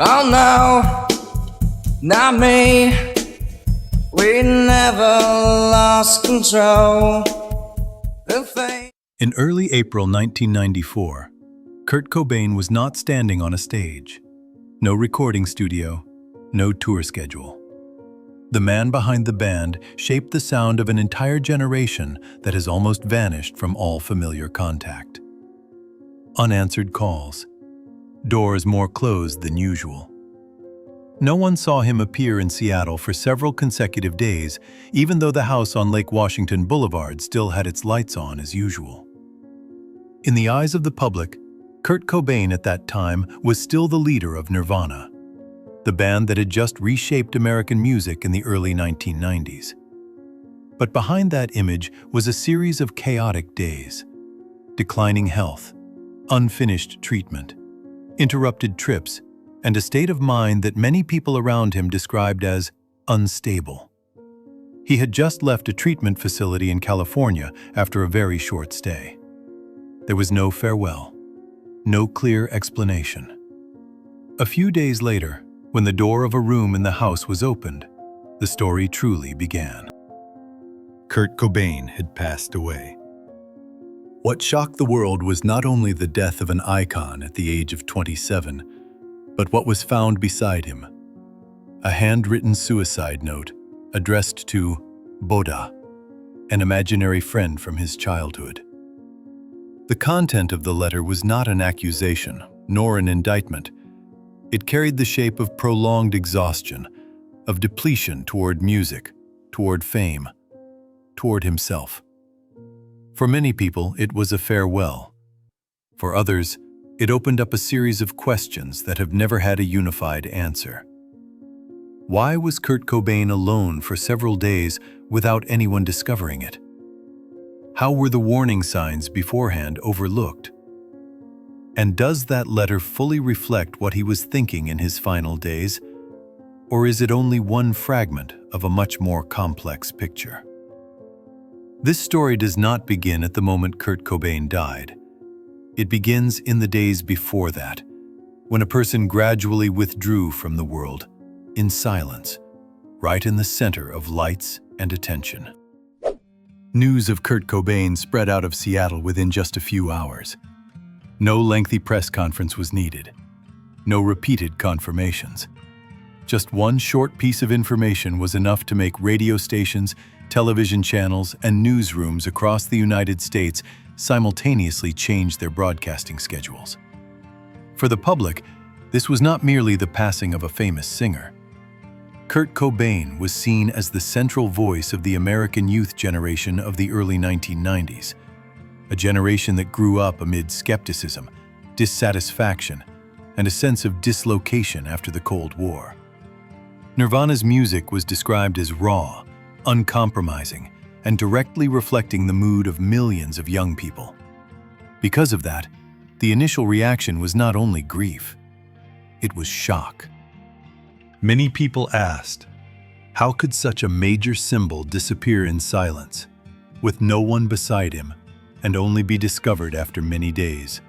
Oh no, not me. We never lost control. In early April 1994, Kurt Cobain was not standing on a stage. No recording studio, no tour schedule. The man behind the band shaped the sound of an entire generation that has almost vanished from all familiar contact. Unanswered calls. Doors more closed than usual. No one saw him appear in Seattle for several consecutive days, even though the house on Lake Washington Boulevard still had its lights on as usual. In the eyes of the public, Kurt Cobain at that time was still the leader of Nirvana, the band that had just reshaped American music in the early 1990s. But behind that image was a series of chaotic days: declining health, unfinished treatment, interrupted trips, and a state of mind that many people around him described as unstable. He had just left a treatment facility in California after a very short stay. There was no farewell, no clear explanation. A few days later, when the door of a room in the house was opened, the story truly began. Kurt Cobain had passed away. What shocked the world was not only the death of an icon at the age of 27, but what was found beside him: a handwritten suicide note addressed to Boda, an imaginary friend from his childhood. The content of the letter was not an accusation, nor an indictment. It carried the shape of prolonged exhaustion, of depletion toward music, toward fame, toward himself. For many people, it was a farewell. For others, it opened up a series of questions that have never had a unified answer. Why was Kurt Cobain alone for several days without anyone discovering it? How were the warning signs beforehand overlooked? And does that letter fully reflect what he was thinking in his final days? Or is it only one fragment of a much more complex picture? This story does not begin at the moment Kurt Cobain died. It begins in the days before that, when a person gradually withdrew from the world, in silence, right in the center of lights and attention. News of Kurt Cobain spread out of Seattle within just a few hours. No lengthy press conference was needed. No repeated confirmations. Just one short piece of information was enough to make radio stations, television channels, and newsrooms across the United States simultaneously change their broadcasting schedules. For the public, this was not merely the passing of a famous singer. Kurt Cobain was seen as the central voice of the American youth generation of the early 1990s, a generation that grew up amid skepticism, dissatisfaction, and a sense of dislocation after the Cold War. Nirvana's music was described as raw, uncompromising, and directly reflecting the mood of millions of young people. Because of that, the initial reaction was not only grief, it was shock. Many people asked, how could such a major symbol disappear in silence, with no one beside him, and only be discovered after many days?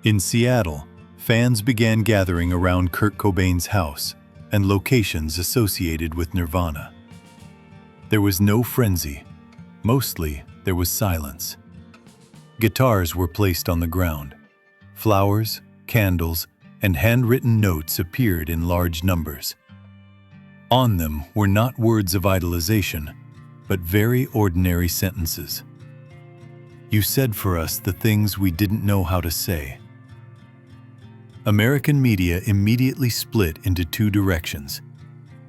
In Seattle, fans began gathering around Kurt Cobain's house and locations associated with Nirvana. There was no frenzy. Mostly, there was silence. Guitars were placed on the ground. Flowers, candles, and handwritten notes appeared in large numbers. On them were not words of idolization, but very ordinary sentences. You said for us the things we didn't know how to say. American media immediately split into two directions.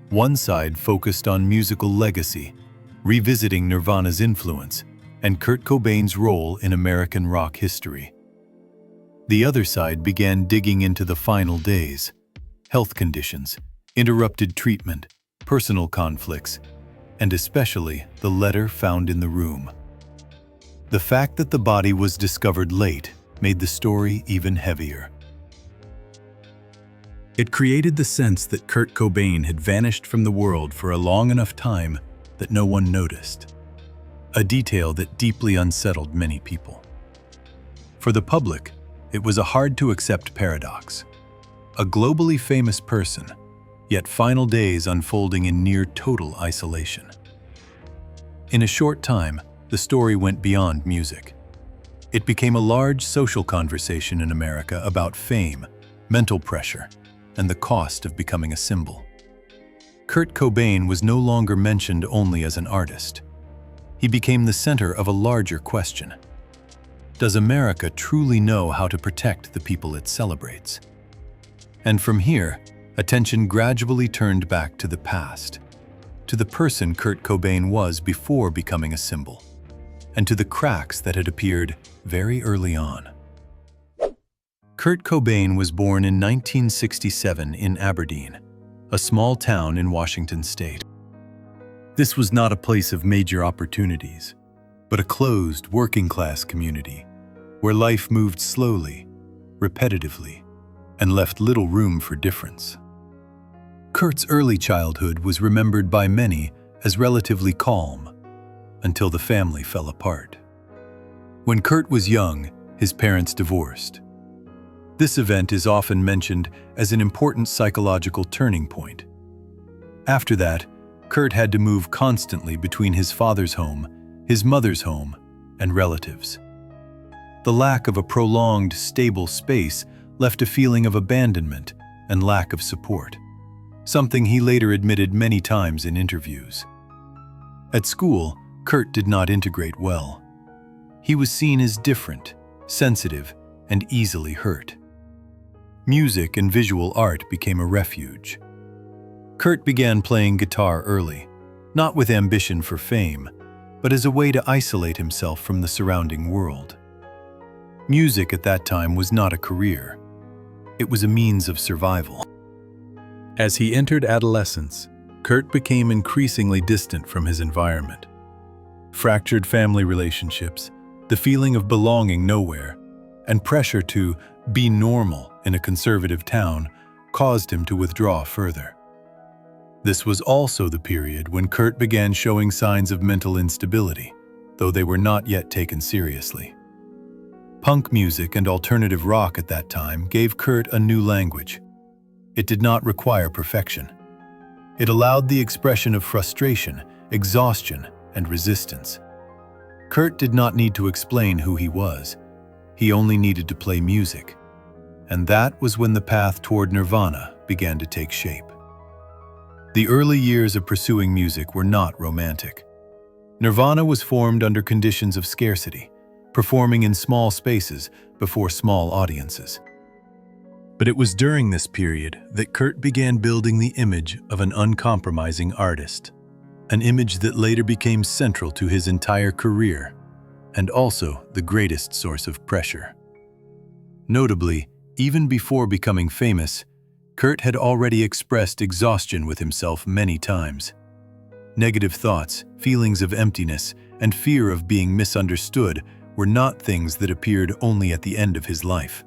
One side focused on musical legacy, revisiting Nirvana's influence and Kurt Cobain's role in American rock history. The other side began digging into the final days: health conditions, interrupted treatment, personal conflicts, and especially the letter found in the room. The fact that the body was discovered late made the story even heavier. It created the sense that Kurt Cobain had vanished from the world for a long enough time that no one noticed, a detail that deeply unsettled many people. For the public, it was a hard-to-accept paradox. a globally famous person, yet final days unfolding in near total isolation. In a short time, the story went beyond music. It became a large social conversation in America about fame, mental pressure, and the cost of becoming a symbol. Kurt Cobain was no longer mentioned only as an artist. He became the center of a larger question. Does America truly know how to protect the people it celebrates? And from here, attention gradually turned back to the past, to the person Kurt Cobain was before becoming a symbol, and to the cracks that had appeared very early on. Kurt Cobain was born in 1967 in Aberdeen, a small town in Washington state. This was not a place of major opportunities, but a closed, working-class community where life moved slowly, repetitively, and left little room for difference. Kurt's early childhood was remembered by many as relatively calm, until the family fell apart. When Kurt was young, his parents divorced. This event is often mentioned as an important psychological turning point. After that, Kurt had to move constantly between his father's home, his mother's home, and relatives. The lack of a prolonged, stable space left a feeling of abandonment and lack of support, something he later admitted many times in interviews. At school, Kurt did not integrate well. He was seen as different, sensitive, and easily hurt. Music and visual art became a refuge. Kurt began playing guitar early, not with ambition for fame, but as a way to isolate himself from the surrounding world. Music at that time was not a career. It was a means of survival. As he entered adolescence, Kurt became increasingly distant from his environment. Fractured family relationships, the feeling of belonging nowhere, and pressure to be normal in a conservative town caused him to withdraw further. This was also the period when Kurt began showing signs of mental instability, though they were not yet taken seriously. Punk music and alternative rock at that time gave Kurt a new language. It did not require perfection. It allowed the expression of frustration, exhaustion, and resistance. Kurt did not need to explain who he was. He only needed to play music. And that was when the path toward Nirvana began to take shape. The early years of pursuing music were not romantic. Nirvana was formed under conditions of scarcity, performing in small spaces before small audiences. But it was during this period that Kurt began building the image of an uncompromising artist, an image that later became central to his entire career, and also the greatest source of pressure. Notably, even before becoming famous, Kurt had already expressed exhaustion with himself many times. Negative thoughts, feelings of emptiness, and fear of being misunderstood were not things that appeared only at the end of his life.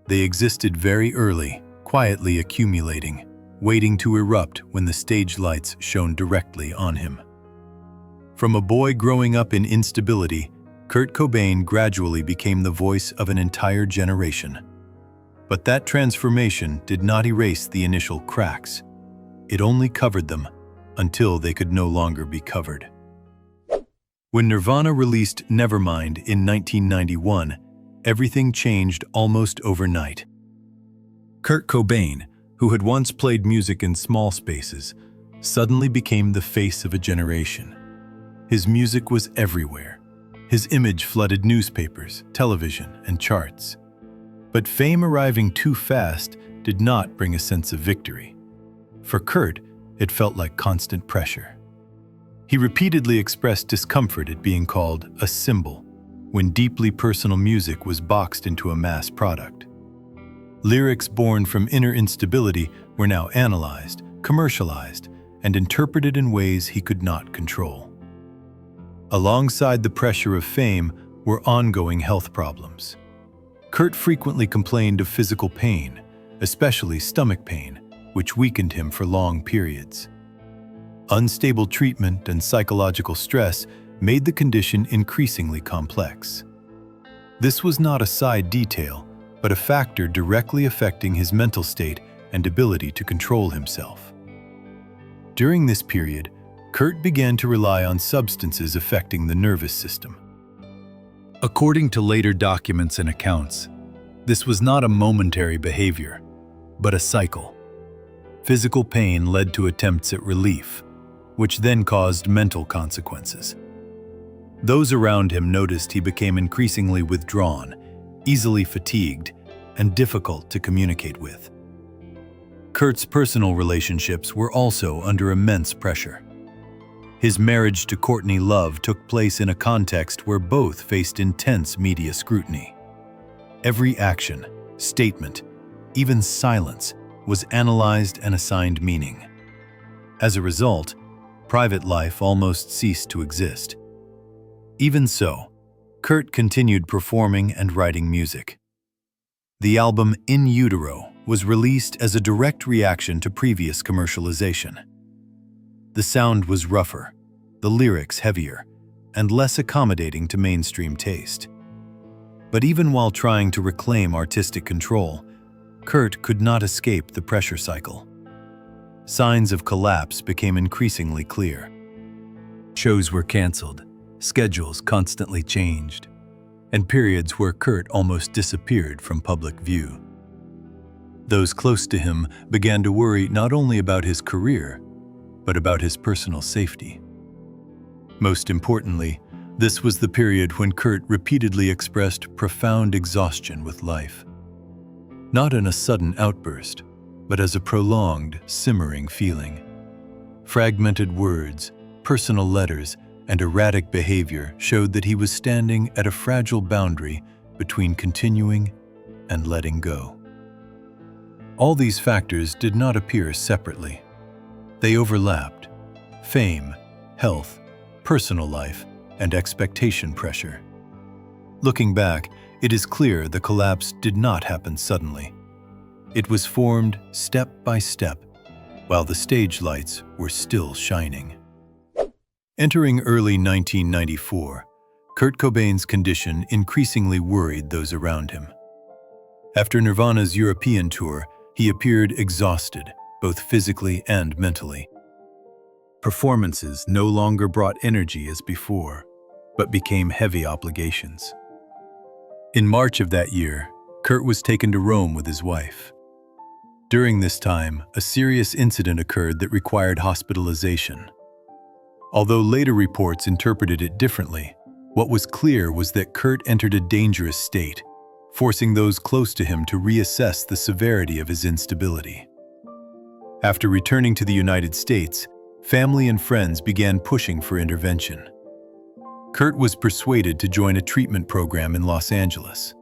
They existed very early, quietly accumulating, waiting to erupt when the stage lights shone directly on him. From a boy growing up in instability, Kurt Cobain gradually became the voice of an entire generation. But that transformation did not erase the initial cracks. It only covered them until they could no longer be covered. When Nirvana released Nevermind in 1991, everything changed almost overnight. Kurt Cobain, who had once played music in small spaces, suddenly became the face of a generation. His music was everywhere. His image flooded newspapers, television, and charts. But fame arriving too fast did not bring a sense of victory. For Kurt, it felt like constant pressure. He repeatedly expressed discomfort at being called a symbol when deeply personal music was boxed into a mass product. Lyrics born from inner instability were now analyzed, commercialized, and interpreted in ways he could not control. Alongside the pressure of fame were ongoing health problems. Kurt frequently complained of physical pain, especially stomach pain, which weakened him for long periods. Unstable treatment and psychological stress made the condition increasingly complex. This was not a side detail, but but a factor directly affecting his mental state and ability to control himself. During this period, Kurt began to rely on substances affecting the nervous system. According to later documents and accounts, this was not a momentary behavior, but a cycle. Physical pain led to attempts at relief, which then caused mental consequences. Those around him noticed he became increasingly withdrawn, easily fatigued, and difficult to communicate with. Kurt's personal relationships were also under immense pressure. His marriage to Courtney Love took place in a context where both faced intense media scrutiny. Every action, statement, even silence was analyzed and assigned meaning. As a result, private life almost ceased to exist. Even so, Kurt continued performing and writing music. The album In Utero was released as a direct reaction to previous commercialization. The sound was rougher, the lyrics heavier, and less accommodating to mainstream taste. But even while trying to reclaim artistic control, Kurt could not escape the pressure cycle. Signs of collapse became increasingly clear. Shows were canceled, schedules constantly changed, and periods where Kurt almost disappeared from public view. Those close to him began to worry not only about his career, but about his personal safety. Most importantly, this was the period when Kurt repeatedly expressed profound exhaustion with life. Not in a sudden outburst, but as a prolonged, simmering feeling. Fragmented words, personal letters, and erratic behavior showed that he was standing at a fragile boundary between continuing and letting go. All these factors did not appear separately. They overlapped: fame, health, personal life, and expectation pressure. Looking back, it is clear the collapse did not happen suddenly. It was formed step by step, while the stage lights were still shining. Entering early 1994, Kurt Cobain's condition increasingly worried those around him. After Nirvana's European tour, he appeared exhausted, both physically and mentally. Performances no longer brought energy as before, but became heavy obligations. In March of that year, Kurt was taken to Rome with his wife. During this time, a serious incident occurred that required hospitalization. Although later reports interpreted it differently, what was clear was that Kurt entered a dangerous state, forcing those close to him to reassess the severity of his instability. After returning to the United States, family and friends began pushing for intervention. Kurt was persuaded to join a treatment program in Los Angeles.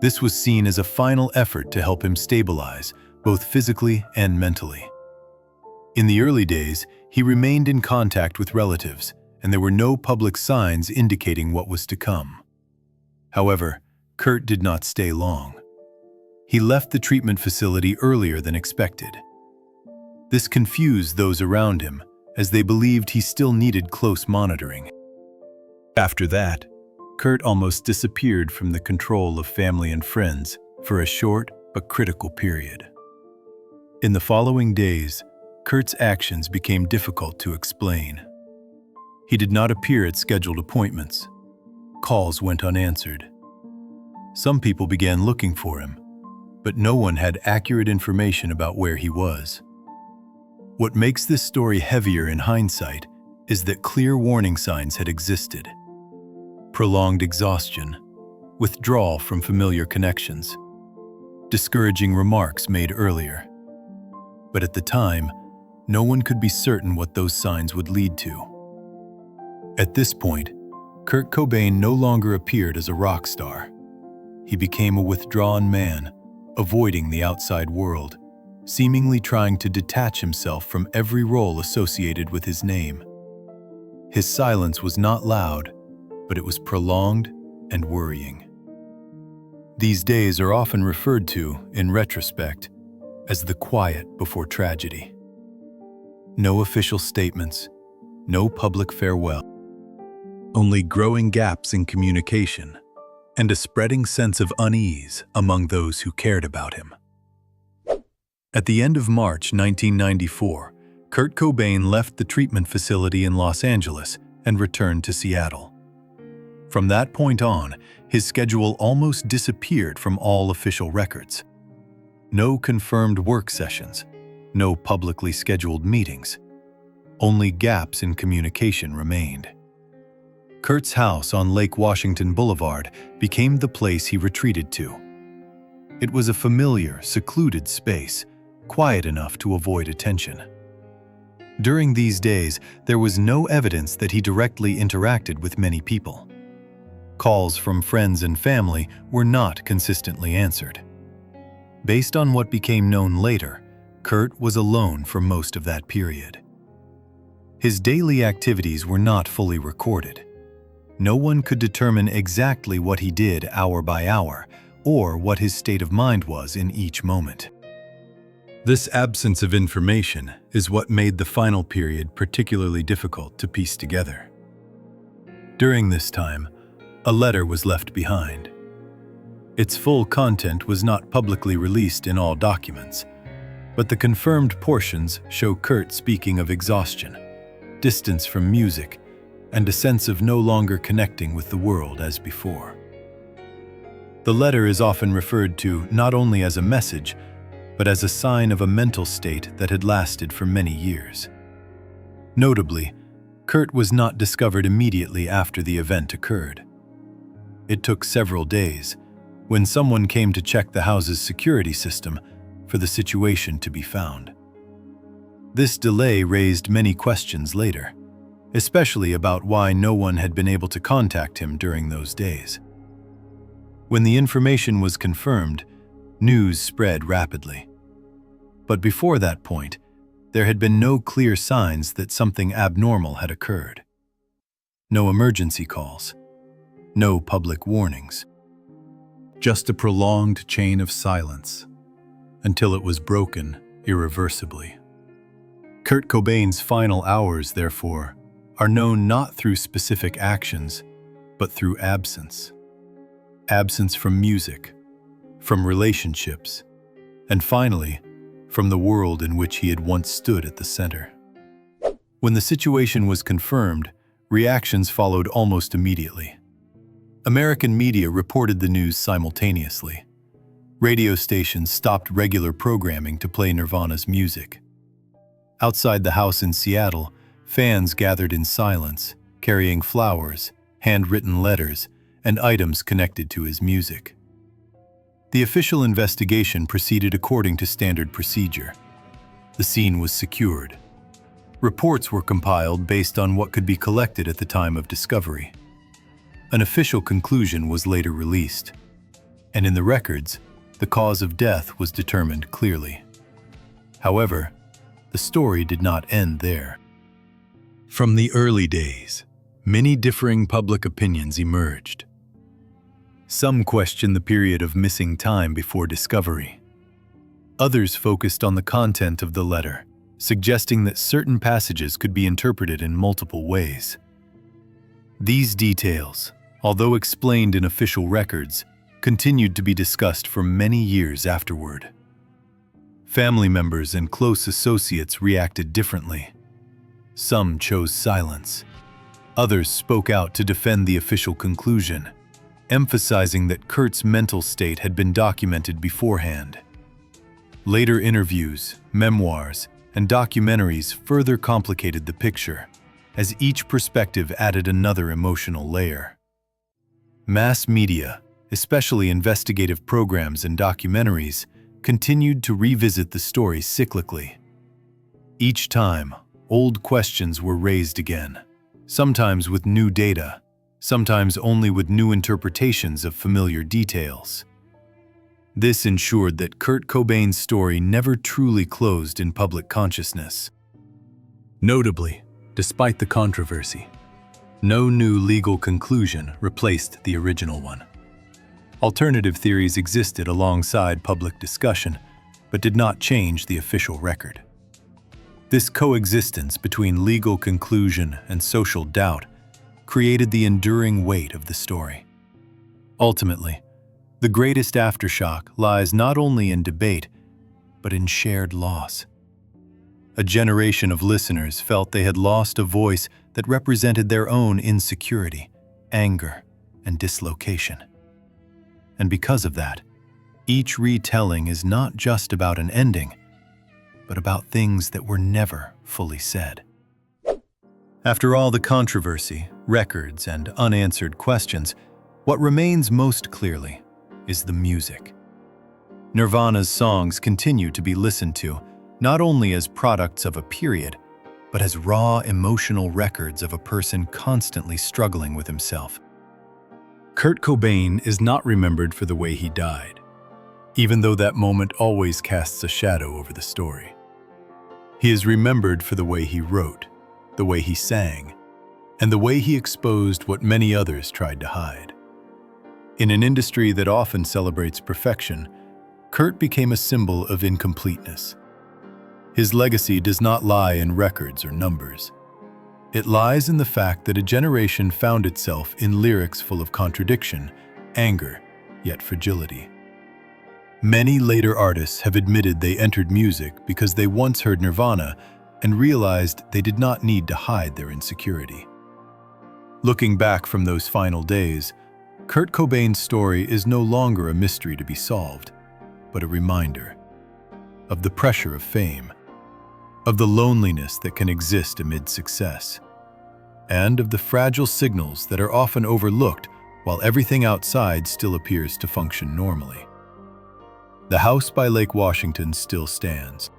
This was seen as a final effort to help him stabilize, both physically and mentally. In the early days, he remained in contact with relatives, and there were no public signs indicating what was to come. However, Kurt did not stay long. He left the treatment facility earlier than expected. This confused those around him, as they believed he still needed close monitoring. After that, Kurt almost disappeared from the control of family and friends for a short but critical period. In the following days, Kurt's actions became difficult to explain. He did not appear at scheduled appointments. Calls went unanswered. Some people began looking for him, but no one had accurate information about where he was. What makes this story heavier in hindsight is that clear warning signs had existed. Prolonged exhaustion, withdrawal from familiar connections, discouraging remarks made earlier. But at the time, no one could be certain what those signs would lead to. At this point, Kurt Cobain no longer appeared as a rock star. He became a withdrawn man, avoiding the outside world, seemingly trying to detach himself from every role associated with his name. His silence was not loud, but it was prolonged and worrying. These days are often referred to, in retrospect, as the quiet before tragedy. No official statements, no public farewell. Only growing gaps in communication and a spreading sense of unease among those who cared about him. At the end of March 1994, Kurt Cobain left the treatment facility in Los Angeles and returned to Seattle. From that point on, his schedule almost disappeared from all official records. No confirmed work sessions, no publicly scheduled meetings. Only gaps in communication remained. Kurt's house on Lake Washington Boulevard became the place he retreated to. It was a familiar, secluded space, quiet enough to avoid attention. During these days, there was no evidence that he directly interacted with many people. Calls from friends and family were not consistently answered. Based on what became known later, Kurt was alone for most of that period. His daily activities were not fully recorded. No one could determine exactly what he did hour by hour, or what his state of mind was in each moment. This absence of information is what made the final period particularly difficult to piece together. During this time, a letter was left behind. Its full content was not publicly released in all documents, but the confirmed portions show Kurt speaking of exhaustion, distance from music, and a sense of no longer connecting with the world as before. The letter is often referred to not only as a message, but as a sign of a mental state that had lasted for many years. Notably, Kurt was not discovered immediately after the event occurred. It took several days, when someone came to check the house's security system, for the situation to be found. This delay raised many questions later, especially about why no one had been able to contact him during those days. When the information was confirmed, news spread rapidly. But before that point, there had been no clear signs that something abnormal had occurred. No emergency calls, no public warnings. Just a prolonged chain of silence, until it was broken irreversibly. Kurt Cobain's final hours, therefore, are known not through specific actions, but through absence. Absence from music, from relationships, and finally, from the world in which he had once stood at the center. When the situation was confirmed, reactions followed almost immediately. American media reported the news simultaneously. Radio stations stopped regular programming to play Nirvana's music. Outside the house in Seattle, fans gathered in silence, carrying flowers, handwritten letters, and items connected to his music. The official investigation proceeded according to standard procedure. The scene was secured. Reports were compiled based on what could be collected at the time of discovery. An official conclusion was later released, and in the records, the cause of death was determined clearly. However, the story did not end there. From the early days, many differing public opinions emerged. Some questioned the period of missing time before discovery. Others focused on the content of the letter, suggesting that certain passages could be interpreted in multiple ways. These details, although explained in official records, continued to be discussed for many years afterward. Family members and close associates reacted differently. Some chose silence. Others spoke out to defend the official conclusion, emphasizing that Kurt's mental state had been documented beforehand. Later interviews, memoirs, and documentaries further complicated the picture, as each perspective added another emotional layer. Mass media, especially investigative programs and documentaries, continued to revisit the story cyclically. Each time, old questions were raised again, sometimes with new data, sometimes only with new interpretations of familiar details. This ensured that Kurt Cobain's story never truly closed in public consciousness. Notably, despite the controversy, no new legal conclusion replaced the original one. Alternative theories existed alongside public discussion, but did not change the official record. This coexistence between legal conclusion and social doubt created the enduring weight of the story. Ultimately, the greatest aftershock lies not only in debate, but in shared loss. A generation of listeners felt they had lost a voice that represented their own insecurity, anger, and dislocation. And because of that, each retelling is not just about an ending, but about things that were never fully said. After all the controversy, records, and unanswered questions, what remains most clearly is the music. Nirvana's songs continue to be listened to, not only as products of a period, but as raw emotional records of a person constantly struggling with himself. Kurt Cobain is not remembered for the way he died, even though that moment always casts a shadow over the story. He is remembered for the way he wrote, the way he sang, and the way he exposed what many others tried to hide. In an industry that often celebrates perfection, Kurt became a symbol of incompleteness. His legacy does not lie in records or numbers. It lies in the fact that a generation found itself in lyrics full of contradiction, anger, yet fragility. Many later artists have admitted they entered music because they once heard Nirvana and realized they did not need to hide their insecurity. Looking back from those final days, Kurt Cobain's story is no longer a mystery to be solved, but a reminder of the pressure of fame, of the loneliness that can exist amid success, and of the fragile signals that are often overlooked while everything outside still appears to function normally. The house by Lake Washington still stands.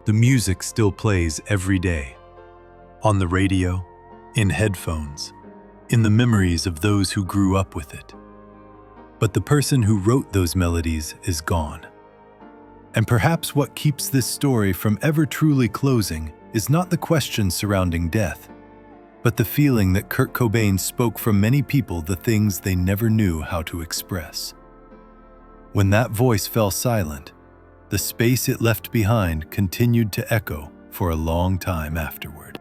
The music still plays every day, on the radio, in headphones, in the memories of those who grew up with it. But the person who wrote those melodies is gone. And perhaps what keeps this story from ever truly closing is not the question surrounding death, but the feeling that Kurt Cobain spoke from many people the things they never knew how to express. When that voice fell silent, the space it left behind continued to echo for a long time afterward.